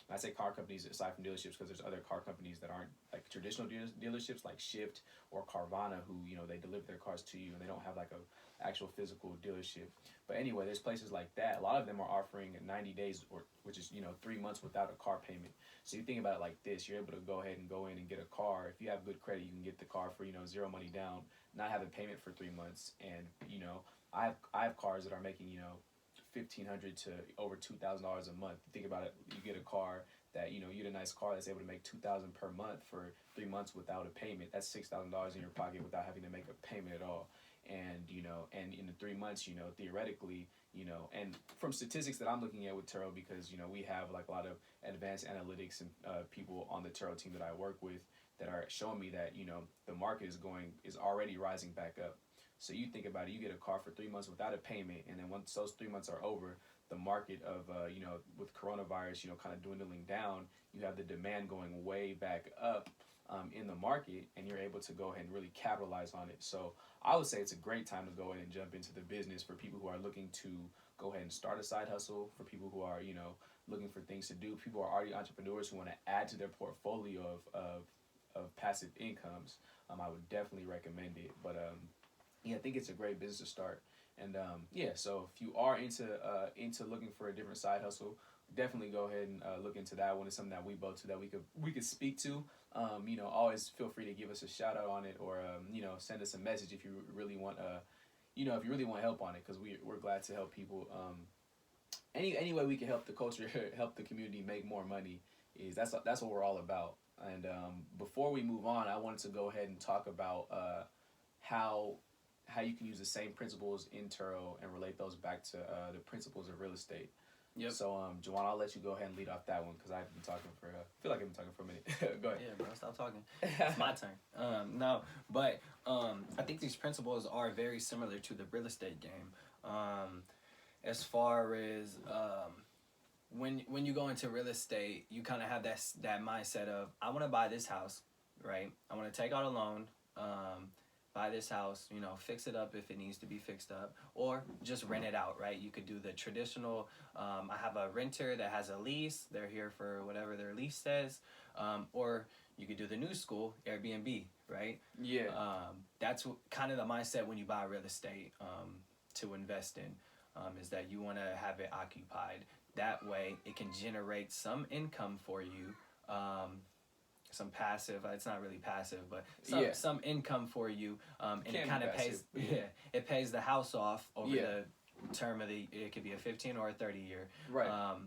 I say car companies aside from dealerships because there's other car companies that aren't like traditional dealerships like Shift or Carvana who they deliver their cars to you and they don't have like a actual physical dealership. But anyway, there's places like that. A lot of them are offering 90 days, which is 3 months without a car payment. So you think about it like this: you're able to go ahead and go in and get a car. If you have good credit, you can get the car for zero money down, not have a payment for 3 months. And I have cars that are making $1,500 to over $2,000 a month. Think about it: you get a car that you get a nice car that's able to make $2,000 per month for 3 months without a payment. That's $6,000 in your pocket without having to make a payment at all. And and in the 3 months, theoretically, and from statistics that I'm looking at with Turo, because we have like a lot of advanced analytics and people on the Turo team that I work with that are showing me that the market is already rising back up. So you think about it: you get a car for 3 months without a payment, and then once those 3 months are over, the market of with coronavirus kind of dwindling down, you have the demand going way back up in the market, and you're able to go ahead and really capitalize on it. So I would say it's a great time to go ahead and jump into the business for people who are looking to go ahead and start a side hustle, for people who are looking for things to do, people who are already entrepreneurs who want to add to their portfolio of passive incomes. I would definitely recommend it. But I think it's a great business to start. And yeah, so if you are into looking for a different side hustle, definitely go ahead and look into that one. It's something that we both to that we could speak to. Always feel free to give us a shout out on it, or send us a message if you really want if you really want help on it, because we're glad to help people. Any way we can help the culture, help the community make more money, that's what we're all about. And before we move on, I wanted to go ahead and talk about how you can use the same principles in Turo and relate those back to the principles of real estate. Yep. So, Juwan, I'll let you go ahead and lead off that one, because I've been talking for. I feel like I've been talking for a minute. Go ahead. Yeah, bro, stop talking. It's my turn. No, but I think these principles are very similar to the real estate game. As far as when you go into real estate, you kind of have that mindset of, I want to buy this house, right? I want to take out a loan. Buy this house, fix it up if it needs to be fixed up, or just rent it out, right? You could do the traditional, I have a renter that has a lease, they're here for whatever their lease says, or you could do the new school, Airbnb, right? Yeah. That's kind of the mindset when you buy real estate to invest in, is that you want to have it occupied. That way it can generate some income for you, some passive, it's not really passive, but some income for you, and it kind of pays it pays the house off over the term of it could be a 15 or a 30 year, right?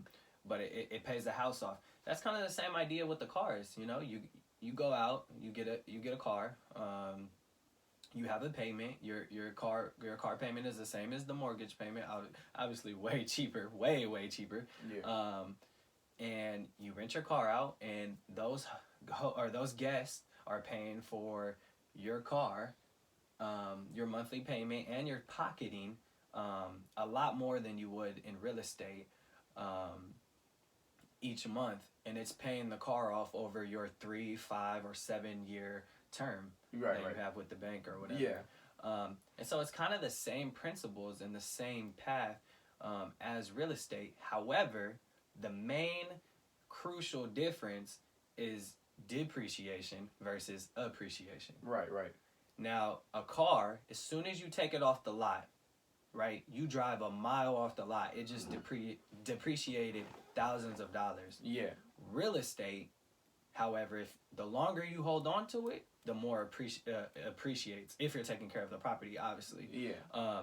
But it pays the house off. That's kind of the same idea with the cars. You go out, you get a car, you have a payment, your car payment is the same as the mortgage payment, obviously way cheaper, way cheaper. And you rent your car out, and those guests are paying for your car, your monthly payment, and you're pocketing a lot more than you would in real estate each month, and it's paying the car off over your 3, 5, or 7 year term you have with the bank or whatever. Yeah. And so it's kind of the same principles and the same path as real estate. However, the main crucial difference is depreciation versus appreciation. Right. Now, a car, as soon as you take it off the lot, right, you drive a mile off the lot, it just depreciated thousands of dollars. Yeah. Real estate, however, if the longer you hold on to it, the more appreciates, if you're taking care of the property, obviously. Yeah.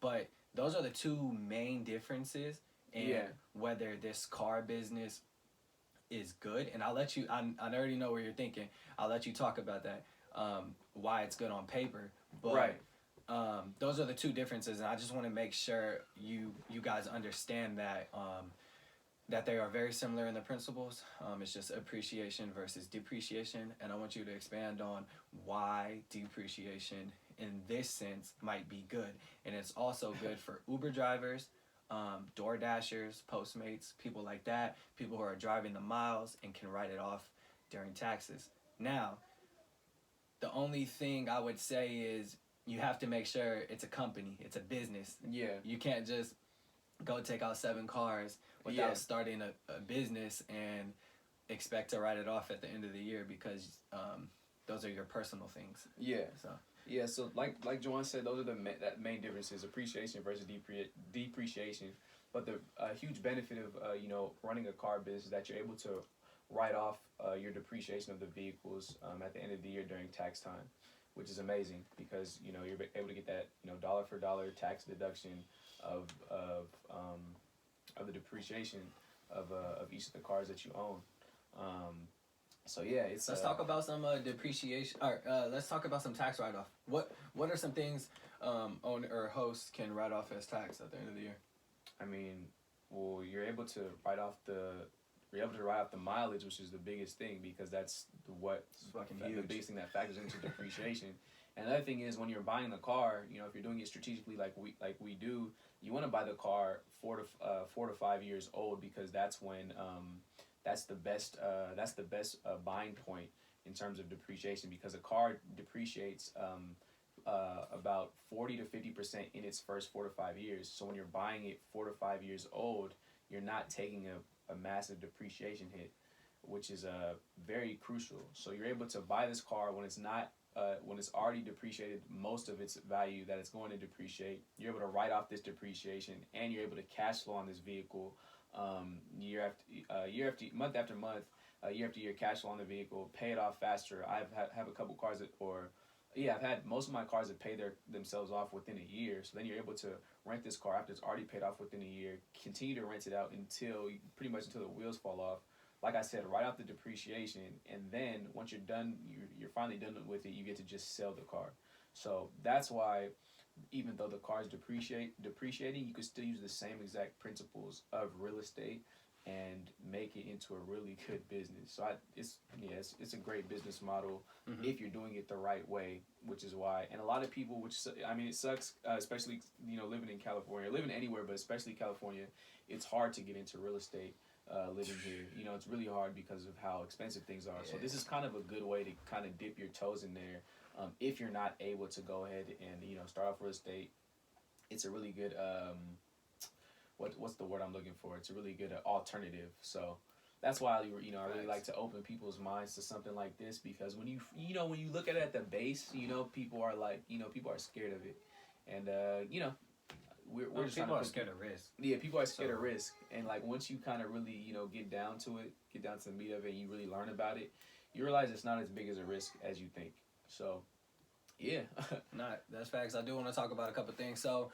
But those are the two main differences. And whether this car business is good, and I'll let you, I already know where you're thinking, I'll let you talk about that, why it's good on paper, but those are the two differences, and I just want to make sure you guys understand that that they are very similar in the principles. It's just appreciation versus depreciation, and I want you to expand on why depreciation in this sense might be good. And it's also good for Uber drivers, Door Dashers, Postmates, people like that, people who are driving the miles and can write it off during taxes. Now, the only thing I would say is you have to make sure it's a company, it's a business. Yeah. You can't just go take out 7 cars without starting a business and expect to write it off at the end of the year, because those are your personal things. Yeah. So like Juwan said, those are that main differences: appreciation versus depreciation. But the huge benefit of running a car business is that you're able to write off your depreciation of the vehicles at the end of the year during tax time, which is amazing, because you're able to get that dollar for dollar tax deduction of the depreciation of each of the cars that you own. So yeah, let's talk about some depreciation. Or let's talk about some tax write-off. What are some things owner or hosts can write off as tax at the end of the year? I mean, well, you're able to write off the mileage, which is the biggest thing, because that's the biggest thing that factors into depreciation. And the other thing is, when you're buying the car, if you're doing it strategically like we do, you want to buy the car 4 to 5 years old, because that's when that's the best buying point in terms of depreciation, because a car depreciates about 40 to 50% in its first 4 to 5 years. So when you're buying it 4 to 5 years old, you're not taking a massive depreciation hit, which is very crucial. So you're able to buy this car when it's not when it's already depreciated most of its value that it's going to depreciate, you're able to write off this depreciation, and you're able to cash flow on this vehicle year after month after month, year after year, cash flow on the vehicle, pay it off faster. Have a couple cars I've had most of my cars that pay themselves off within a year. So then you're able to rent this car after it's already paid off within a year, continue to rent it out pretty much until the wheels fall off. Like I said, write off the depreciation, and then once you're done, you're finally done with it, you get to just sell the car. So that's why, even though the car is depreciating, you can still use the same exact principles of real estate and make it into a really good business. So it's a great business model if you're doing it the right way, which is why. And a lot of people, it sucks, especially living in California, living anywhere, but especially California, it's hard to get into real estate. Living here, it's really hard because of how expensive things are. Yeah. So this is kind of a good way to kind of dip your toes in there. If you're not able to go ahead and start off real estate, it's a really good what's the word I'm looking for? It's a really good alternative. So that's why I really like to open people's minds to something like this, because when you look at it at the base, people are scared of it, and we're just people are scared of risk. Yeah, people are scared of risk, and like once you kind of really get down to the meat of it, and you really learn about it, you realize it's not as big as a risk as you think. So, yeah. That's facts. I do want to talk about a couple things. So,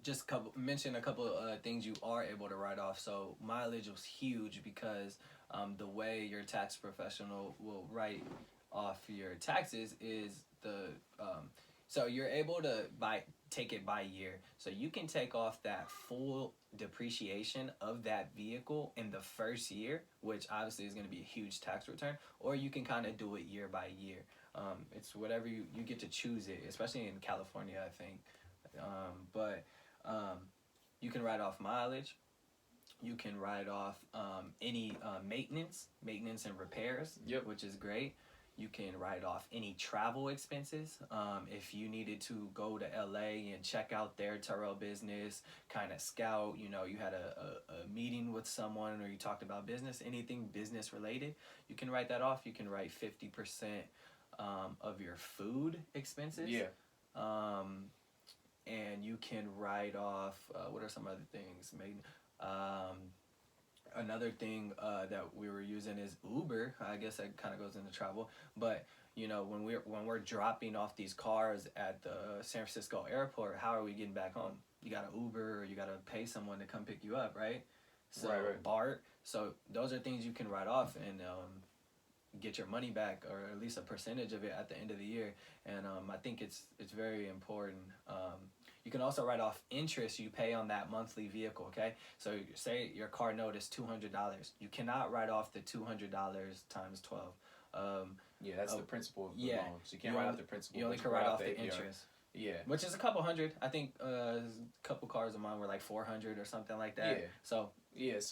just mention a couple things you are able to write off. So mileage was huge because the way your tax professional will write off your taxes is so you're able to take it by year. So you can take off that full depreciation of that vehicle in the first year, which obviously is going to be a huge tax return, or you can kind of do it year by year. It's whatever you get to choose it, especially in California, I think. But you can write off mileage. You can write off any maintenance and repairs, which is great. You can write off any travel expenses. If you needed to go to LA and check out their Turo business, kind of scout, you had a meeting with someone, or you talked about business, anything business related, you can write that off. You can write 50% of your food expenses. Yeah. And you can write off, what are some other things? Another thing that we were using is Uber. I guess that kind of goes into travel. But, when we're dropping off these cars at the San Francisco airport, how are we getting back home? You got to Uber, or you got to pay someone to come pick you up, right? So, right. BART. So those are things you can write off and get your money back, or at least a percentage of it at the end of the year. And I think it's very important. You can also write off interest you pay on that monthly vehicle, okay? So say your car note is $200. You cannot write off the $200 times 12. That's the principle of the loan. So you can't write off the principal. You only can write off the interest. Yeah. Which is a couple hundred. I think a couple cars of mine were like 400 or something like that. Yeah. So there's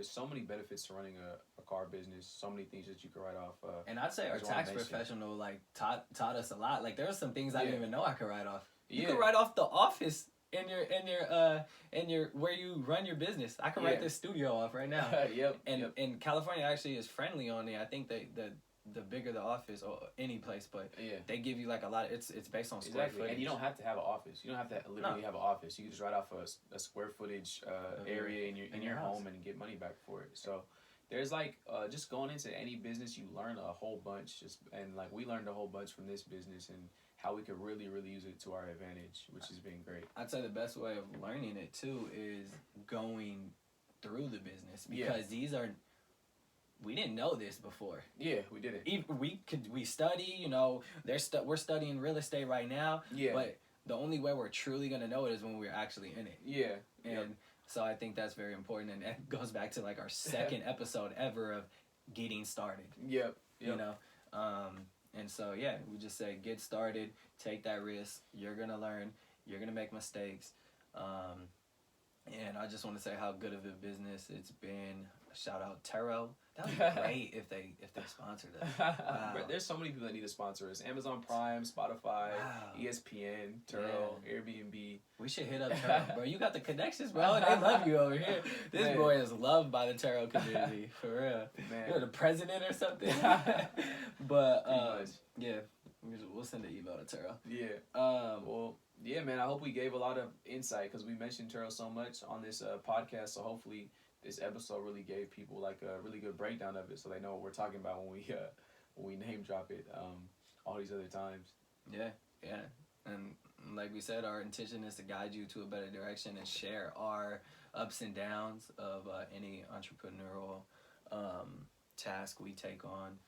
so many benefits to running a car business. So many things that you can write off. And I'd say our tax professional taught us a lot. Like there were some things I didn't even know I could write off. You could write off the office in your where you run your business. I can write this studio off right now. And California actually is friendly on it. I think the bigger the office, or any place, but they give you like a lot of, it's based on square footage. And you don't have to have an office. You don't have to literally have an office. You can just write off a square footage area in your home and get money back for it. So there's just going into any business, you learn a whole bunch. And we learned a whole bunch from this business and how we could really, really use it to our advantage, which has been great. I'd say the best way of learning it too is going through the business, because we didn't know this before. Yeah, we didn't. We study, we're studying real estate right now. Yeah. But the only way we're truly gonna know it is when we're actually in it. Yeah. And so I think that's very important, and that goes back to our second episode ever of getting started. Yep. And so we just say get started, take that risk. You're gonna learn. You're gonna make mistakes. And I just want to say how good of a business it's been. Shout out Turo. That would be great if they sponsored us. Wow. There's so many people that need to sponsor us. Amazon Prime, Spotify, ESPN, Turo, Airbnb. We should hit up Turo, bro. You got the connections, bro. They love you over here. This boy is loved by the Turo community, for real. Man. You're the president or something. But yeah, we'll send an email to Turo. Yeah. Well, yeah, man. I hope we gave a lot of insight because we mentioned Turo so much on this podcast. So hopefully this episode really gave people like a really good breakdown of it, so they know what we're talking about when we name drop it all these other times. Yeah, and like we said, our intention is to guide you to a better direction and share our ups and downs of any entrepreneurial task we take on.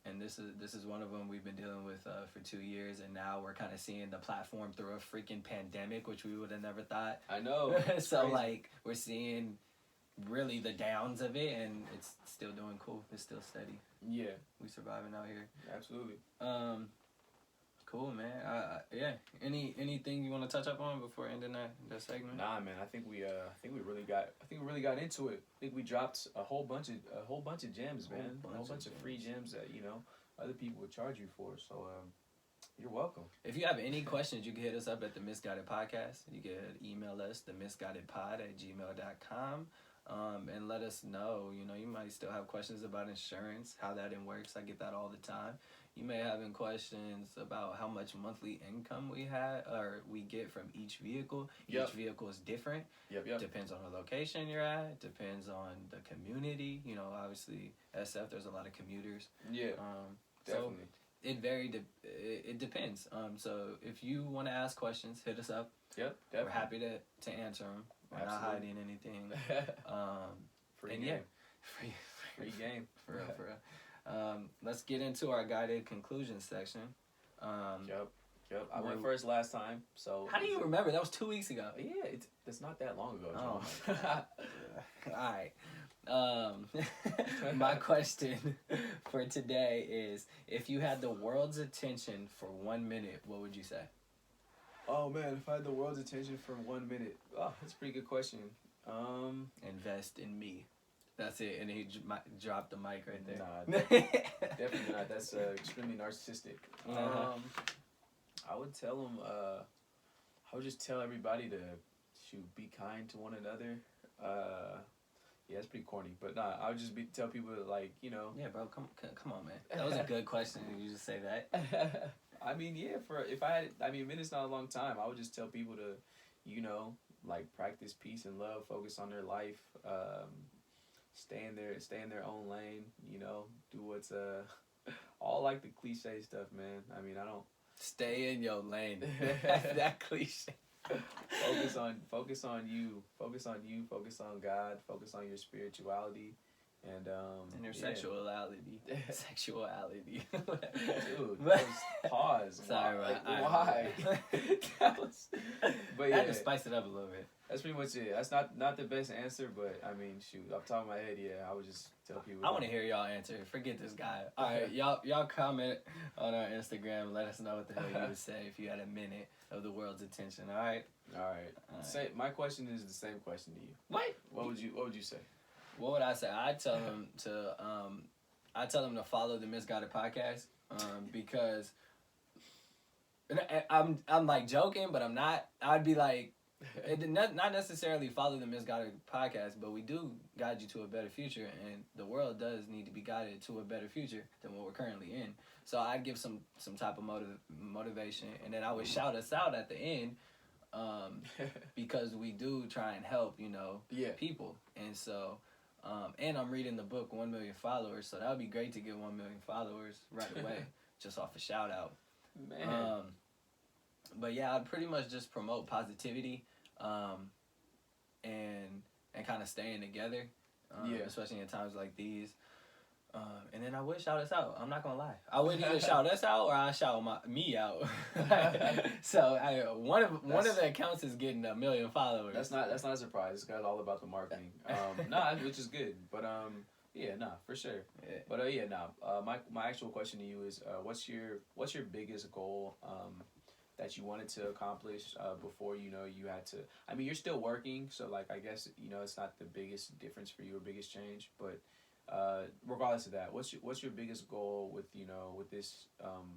And this is one of them we've been dealing with for 2 years, and now we're kind of seeing the platform through a freaking pandemic, which we would have never thought. I know. So crazy. Like we're seeing really the downs of it, and it's still doing cool. It's still steady. Yeah, we surviving out here. Absolutely. Cool, man. Yeah. Anything you want to touch up on before ending that segment? Nah, man. I think we really got into it. I think we dropped a whole bunch of gems, man. A whole bunch of free gems that other people would charge you for. So you're welcome. If you have any questions, you can hit us up at the Misguided Podcast. You can email us themisguidedpod@gmail.com. And let us know. You might still have questions about insurance, how that works. I get that all the time. You may have questions about how much monthly income we get from each vehicle. Yep. Each vehicle is different. Yep. Depends on the location you're at. Depends on the community. Obviously, SF, there's a lot of commuters. Yeah, definitely. So it depends. So if you want to ask questions, hit us up. Yep, definitely. We're happy to answer them. We're not hiding anything. Free game. Free game. For real. Let's get into our guided conclusion section. Yep. I went first last time, so. How do you remember? That was 2 weeks ago. Yeah, it's not that long ago. Oh. All right. My question for today is: if you had the world's attention for 1 minute, what would you say? Oh man, if I had the world's attention for 1 minute, that's a pretty good question. Invest in me. That's it, and he dropped the mic right there. Nah, definitely not. That's extremely narcissistic. I would tell him. I would just tell everybody to be kind to one another. Yeah, it's pretty corny, but nah, I would just tell people Yeah, bro, come on, man. That was a good question. You just say that. I mean, yeah. A minute's not a long time. I would just tell people to, practice peace and love, focus on their life, stay in their own lane. Do what's all like the cliche stuff, man. I mean, I don't stay in your lane. That cliche. Focus on you. Focus on God. Focus on your spirituality. And your sexuality. Sexuality. Dude, pause. Sorry, why? But I had to spice it up a little bit. That's pretty much it. That's not the best answer, but I mean, shoot, off the top of my head, yeah, I would just tell people. I want to hear y'all answer. Forget this guy. All right, y'all comment on our Instagram. Let us know what the hell you would say if you had a minute of the world's attention. All right. Say my question is the same question to you. What would you say? What would I say? I'd tell them to follow the Misguided Podcast, because I'm like joking, but I'm not. I'd be like, not necessarily follow the Misguided Podcast, but we do guide you to a better future, and the world does need to be guided to a better future than what we're currently in. So I'd give some type of motivation, and then I would shout us out at the end, because we do try and help, people, and so. And I'm reading the book 1 Million Followers, so that would be great to get 1 million followers right away, just off a shout out. Man. But yeah, I'd pretty much just promote positivity, and kind of staying together, especially in times like these. And then I would shout us out. I'm not gonna lie. I would either shout us out or I shout me out. So one of the accounts is getting 1 million followers. That's not a surprise. This guy's all about the marketing. Which is good. But for sure. Yeah. But my actual question to you is, what's your biggest goal that you wanted to accomplish before you know you had to. I mean, you're still working, so like I guess you know it's not the biggest difference for you or biggest change, but regardless of that, what's your biggest goal with you know with this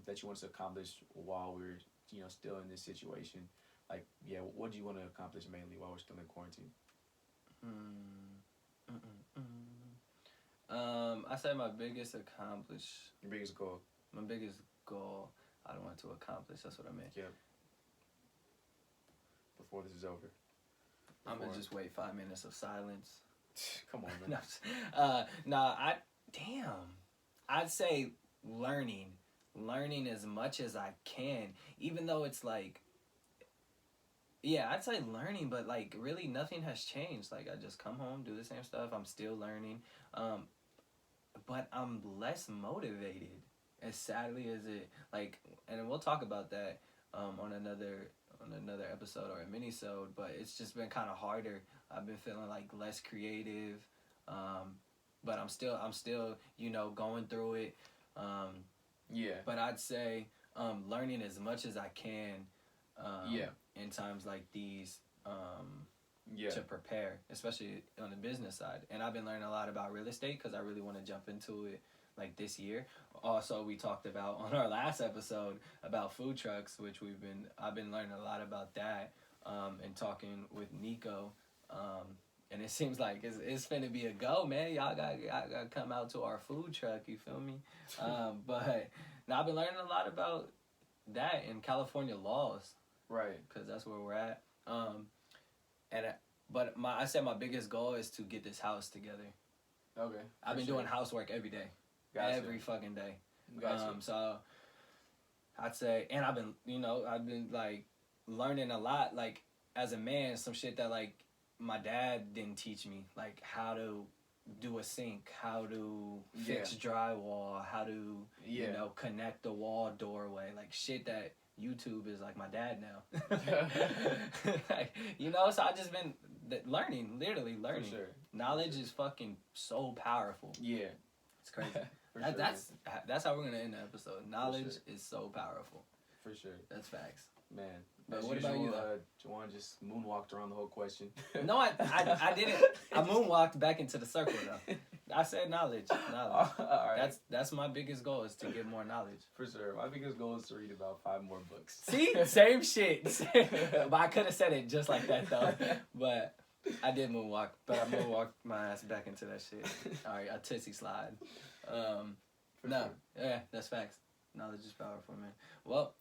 that you want to accomplish while we're you know still in this situation? Like, yeah, what do you want to accomplish mainly while we're still in quarantine? I say my biggest Your biggest goal? my biggest goal I don't want to accomplish. That's what I meant. Yeah. Before this is over. I'm gonna just wait 5 minutes of silence. Come on, man. I'd say learning as much as I can, even though it's like, yeah, I'd say learning, but like really nothing has changed. Like I just come home, do the same stuff. I'm still learning, but I'm less motivated. As sadly as it like, and we'll talk about that on another episode or a mini-sode, but it's just been kind of harder. I've been feeling like less creative, but I'm still you know going through it. Yeah. But I'd say learning as much as I can. Yeah. In times like these. Yeah. To prepare, especially on the business side. And I've been learning a lot about real estate because I really want to jump into it like this year. Also, we talked about on our last episode about food trucks, which I've been learning a lot about that, and talking with Nico. And it seems like it's finna be a go, man. Y'all gotta come out to our food truck, you feel me? But now I've been learning a lot about that in California laws. Right. Because that's where we're at. I said my biggest goal is to get this house together. Okay. I've been doing housework every day. Gotcha. Every fucking day. Gotcha. So I'd say, and I've been like learning a lot, like as a man, some shit that like my dad didn't teach me, like how to do a sink, how to fix drywall, how to you know connect the wall doorway, like shit that YouTube is like my dad now. Like, you know, so I just been learning, literally learning. For sure. Knowledge is fucking so powerful. Yeah. It's crazy. Sure. That's how we're gonna end the episode. Knowledge is so powerful. For sure. That's facts. Man. But what about you? Juwan just moonwalked around the whole question. No, I didn't. I moonwalked back into the circle though. I said knowledge. All right. That's my biggest goal is to get more knowledge. For sure. My biggest goal is to read about 5 more books. See? Same shit. But I could have said it just like that though. But I did moonwalk. But I moonwalked my ass back into that shit. Alright, a tootsie slide. Sure. Yeah, that's facts. Knowledge is powerful, man. Well,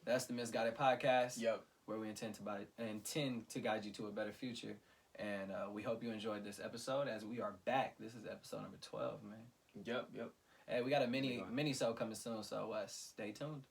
that's the Misguided Podcast. Yep. Where we intend to guide you to a better future. And we hope you enjoyed this episode as we are back. This is episode number 12, man. Yep. Hey, we got a mini-sode coming soon, so stay tuned.